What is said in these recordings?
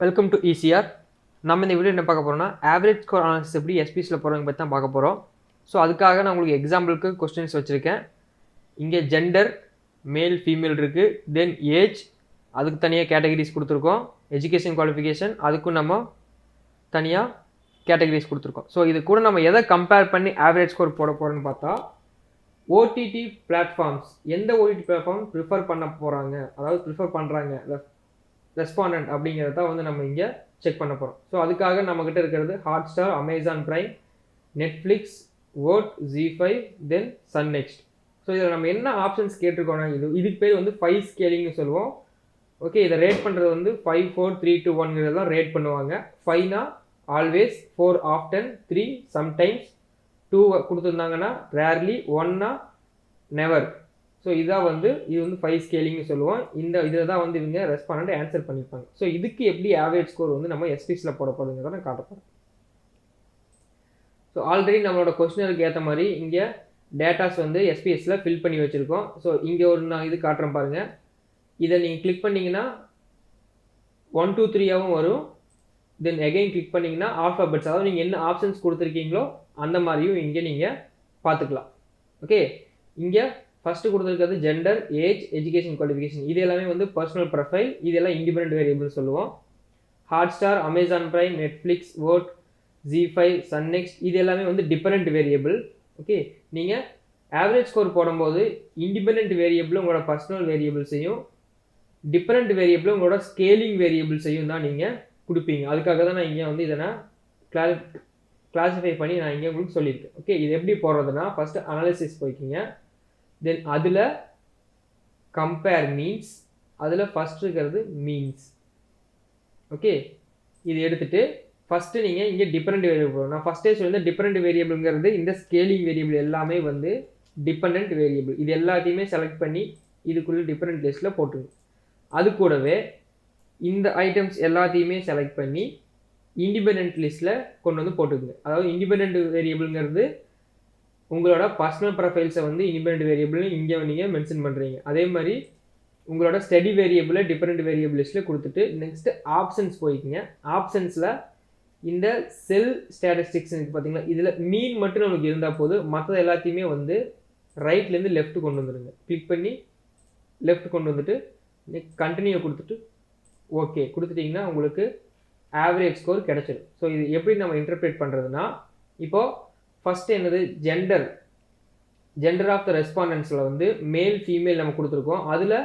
Welcome to ECR. நம்ம இந்த video என்ன பார்க்க போகிறோம்னா ஆவரேஜ் ஸ்கோர் அனாலிசிஸ் எப்படி எஸ்பிஎஸ்சியில் போகிறவங்க பற்றி தான் பார்க்க போகிறோம். ஸோ அதுக்காக நான் உங்களுக்கு எக்ஸாம்பிளுக்கு கொஸ்டின்ஸ் வச்சுருக்கேன். இங்கே ஜெண்டர் மேல் ஃபீமேல் இருக்குது, தென் ஏஜ் அதுக்கு தனியாக கேட்டகரிஸ் கொடுத்துருக்கோம், எஜுகேஷன் குவாலிஃபிகேஷன் அதுக்கும் நம்ம தனியாக கேட்டகரிஸ் கொடுத்துருக்கோம். ஸோ இது கூட நம்ம எதை கம்பேர் பண்ணி ஆவரேஜ் ஸ்கோர் போட போகிறோன்னு பார்த்தா ஓடிடி பிளாட்ஃபார்ம்ஸ், எந்த ஓடிடி பிளாட்ஃபார்ம் ப்ரிஃபர் பண்ண போகிறாங்க, அதாவது ப்ரிஃபர் பண்ணுறாங்க ரெஸ்பாண்டன்ட் அப்படிங்கிறத வந்து நம்ம இங்கே செக் பண்ண போகிறோம். ஸோ அதுக்காக நம்மக்கிட்ட இருக்கிறது Hotstar, Amazon Prime, Netflix, Voot, ஜி5, தென் சன் நெக்ஸ்ட். ஸோ இதில் நம்ம என்ன ஆப்ஷன்ஸ் கேட்டிருக்கோம்னா இதுக்கு பேர் வந்து 5 ஸ்கேலிங்னு சொல்லுவோம். ஓகே, இதை ரேட் பண்ணுறது வந்து 5, 4, 3, 2, 1 தான் ரேட் பண்ணுவாங்க. 5னா ஆல்வேஸ், 4 ஆஃப்டன், 3 சம்டைம்ஸ், 2 கொடுத்துருந்தாங்கன்னா ரேர்லி, 1னா நெவர். ஸோ இதான் வந்து இது வந்து 5 ஸ்கேலிங்னு சொல்லுவோம். இந்த இதில் தான் வந்து இவங்க ரெஸ்பாண்டன்ட் ஆன்சர் பண்ணியிருப்பாங்க. ஸோ இதுக்கு எப்படி ஆவரேஜ் ஸ்கோர் வந்து நம்ம எஸ்பிஎஸ்சியில் போட போகிறதுங்கிறத நான் காட்ட போகிறேன். ஸோ ஆல்ரெடி நம்மளோட கொஸ்டினருக்கு ஏற்ற மாதிரி இங்கே டேட்டாஸ் வந்து எஸ்பிஎஸ்சியில் ஃபில் பண்ணி வச்சுருக்கோம். ஸோ இங்கே ஒரு நான் இது காட்டுறேன் பாருங்கள். இதை நீங்கள் கிளிக் பண்ணிங்கன்னா 1, 2, 3ஆகவும் வரும். தென் எகைன் கிளிக் பண்ணிங்கன்னா ஆல்ஃபாபெட்ஸ், அதாவது நீங்கள் என்ன ஆப்ஷன்ஸ் கொடுத்துருக்கீங்களோ அந்த மாதிரியும் இங்கே நீங்கள் பார்த்துக்கலாம். ஓகே, இங்கே ஃபஸ்ட்டு கொடுத்துருக்கிறது ஜெண்டர், ஏஜ், எஜுகேஷன் குவாலிஃபிகேஷன். இது எல்லாமே வந்து பர்சனல் ப்ரொஃபைல், இதெல்லாம் இண்டிபெண்டன்ட் வேரியபிள் சொல்லுவோம். Hotstar, Amazon Prime, Netflix, Voot, ஜி5, சன் நெக்ஸ்ட் இது எல்லாமே வந்து டிபெண்ட் வேரியபிள். ஓகே, நீங்கள் ஆவரேஜ் ஸ்கோர் போடும்போது இண்டிபெண்ட் வேரியபிள் உங்களோட பர்சனல் வேரியபிள்ஸையும், டிஃபரெண்ட் வேரியபிள் உங்களோட ஸ்கேலிங் வேரியபிள்ஸையும் தான் நீங்கள் கொடுப்பீங்க. அதுக்காக தான் நான் இங்கே வந்து இதை நான் கிளாஸிஃபை பண்ணி நான் இங்கே உங்களுக்கு சொல்லியிருக்கேன். ஓகே, இது எப்படி போடுறதுன்னா ஃபஸ்ட்டு அனாலிசிஸ் போய்க்கிங்க. தென் அதில் கம்பேர் மீன்ஸ், அதில் ஃபஸ்ட் இருக்கிறது மீன்ஸ். ஓகே, இது எடுத்துகிட்டு ஃபஸ்ட்டு நீங்கள் இங்கே டிபெண்ட் வேரியபிள், நான் ஃபஸ்ட்டே சொல்லியிருந்தேன் டிபெண்ட் வேரியபிள்ங்கிறது இந்த ஸ்கேலிங் வேரியபிள் எல்லாமே வந்து டிபெண்ட் வேரியபிள். இது எல்லாத்தையுமே செலக்ட் பண்ணி இதுக்குள்ளே டிஃபரெண்ட் லிஸ்ட்டில் போட்டுருங்க. அது கூடவே இந்த ஐட்டம்ஸ் எல்லாத்தையுமே செலக்ட் பண்ணி இண்டிபெண்ட் லிஸ்ட்டில் கொண்டு வந்து போட்டுக்குங்க. அதாவது இண்டிபெண்ட் வேரியபிள்ங்கிறது உங்களோட பர்சனல் ப்ரொஃபைல்ஸை வந்து இண்டிபெண்ட் வேரியபிள்னு இங்கே நீங்கள் மென்ஷன் பண்ணுறீங்க. அதே மாதிரி உங்களோட ஸ்டடி வேரியபிளை டிஃபரெண்ட் வேரியபிள் லிஸ்ட்டில் கொடுத்துட்டு நெக்ஸ்ட்டு ஆப்ஷன்ஸ் போய்க்குங்க. ஆப்ஷன்ஸில் இந்த செல் ஸ்டாட்டிஸ்டிக்ஸ் இருக்குது பார்த்தீங்களா, இதில் மீன் மட்டும் நமக்கு இருந்தால் போதும், மற்றது எல்லாத்தையுமே வந்து ரைட்லேருந்து லெஃப்ட் கொண்டு வந்துடுங்க. கிளிக் பண்ணி லெஃப்ட் கொண்டு வந்துட்டு கண்டினியூ கொடுத்துட்டு ஓகே கொடுத்துட்டிங்கன்னா உங்களுக்கு ஆவரேஜ் ஸ்கோர் கிடச்சிடும். ஸோ இது எப்படி நம்ம இன்டர்பிரேட் பண்ணுறதுன்னா, இப்போது ஃபஸ்ட்டு என்னது ஜெண்டர் ஆஃப் த ரெஸ்பாண்டன்ஸில் வந்து மேல் ஃபீமேல் நம்ம கொடுத்துருக்கோம். அதில்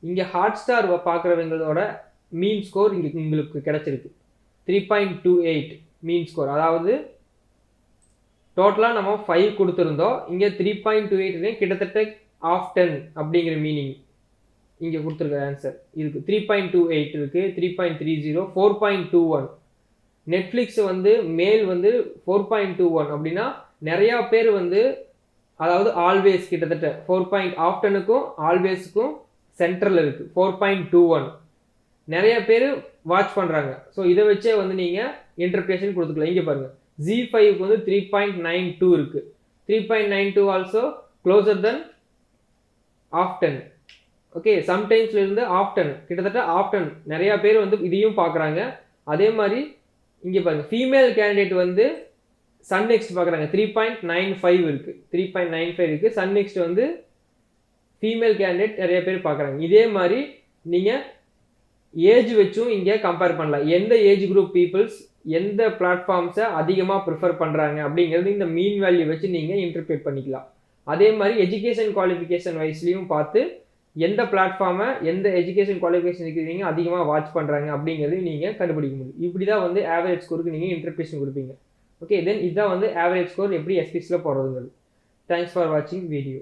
இங்கே ஹாட்ஸ்டார் பார்க்குறவங்களோட மீன் ஸ்கோர் இங்கே உங்களுக்கு கிடச்சிருக்கு 3.28 மீன் ஸ்கோர். அதாவது டோட்டலாக நம்ம 5 கொடுத்துருந்தோம், இங்கே 3.28 கிட்டத்தட்ட ஆஃப்டன் அப்படிங்கிற மீனிங் இங்கே கொடுத்துருக்க ஆன்சர் இதுக்கு 3.28 இருக்குது, 3.30, 4.21. நெட்ஃப்ளிக்ஸ் வந்து மேல் வந்து 4.21 அப்படின்னா நிறையா பேர் வந்து, அதாவது ஆல்வேஸ் கிட்டத்தட்ட 4. ஆஃப்டனுக்கும் ஆல்வேஸுக்கும் சென்டரில் இருக்குது 4.21. நிறைய பேர் வாட்ச் பண்ணுறாங்க. ஸோ இதை வச்சே வந்து நீங்கள் இன்டர்பிரேஷன் கொடுத்துக்கலாம். இங்கே பாருங்கள், ஜி5க்கு வந்து 3.92 இருக்குது, 3.92 ஆல்சோ க்ளோசர் தென் ஆஃப்டன். ஓகே, சம்டைம்ஸ்ல இருந்து ஆஃப்டன், கிட்டத்தட்ட ஆஃப்டன் நிறையா பேர் வந்து இதையும் பார்க்குறாங்க. அதே மாதிரி இங்கே பாருங்கள், ஃபீமேல் கேண்டிடேட் வந்து சன் நெக்ஸ்ட் பார்க்குறாங்க, 3.95 இருக்குது, 3.95 இருக்குது. சன் நெக்ஸ்ட் வந்து ஃபீமேல் கேண்டிடேட் நிறைய பேர் பார்க்குறாங்க. இதே மாதிரி நீங்கள் ஏஜ் வச்சும் இங்கே கம்பேர் பண்ணலாம். எந்த ஏஜ் குரூப் பீப்புள்ஸ் எந்த பிளாட்ஃபார்ம்ஸை அதிகமாக ப்ரிஃபர் பண்ணுறாங்க அப்படிங்கிறது இந்த மீன் வேல்யூ வச்சு நீங்கள் இன்டர்பிரேட் பண்ணிக்கலாம். அதே மாதிரி எஜுகேஷன் குவாலிஃபிகேஷன் வைஸ்லையும் பார்த்து எந்த பிளாட்ஃபார்மை எந்த எஜுகேஷன் குவாலிஃபிகேஷன் இருக்கிறீங்க அதிகமாக வாட்ச் பண்ணுறாங்க அப்படிங்கிறதையும் நீங்கள் கண்டுபிடிக்க முடியும். இப்படி தான் வந்து ஆவரேஜ் ஸ்கோருக்கு நீங்கள் இன்டர்பிரேஷன் கொடுப்பீங்க. ஓகே, தென் இதுதான் வந்து ஆவரேஜ் ஸ்கோர் எப்படி எஸ்பிஎஸ்சியில் போடுறதுங்கிறது. தேங்க்ஸ் ஃபார் வாட்சிங் வீடியோ.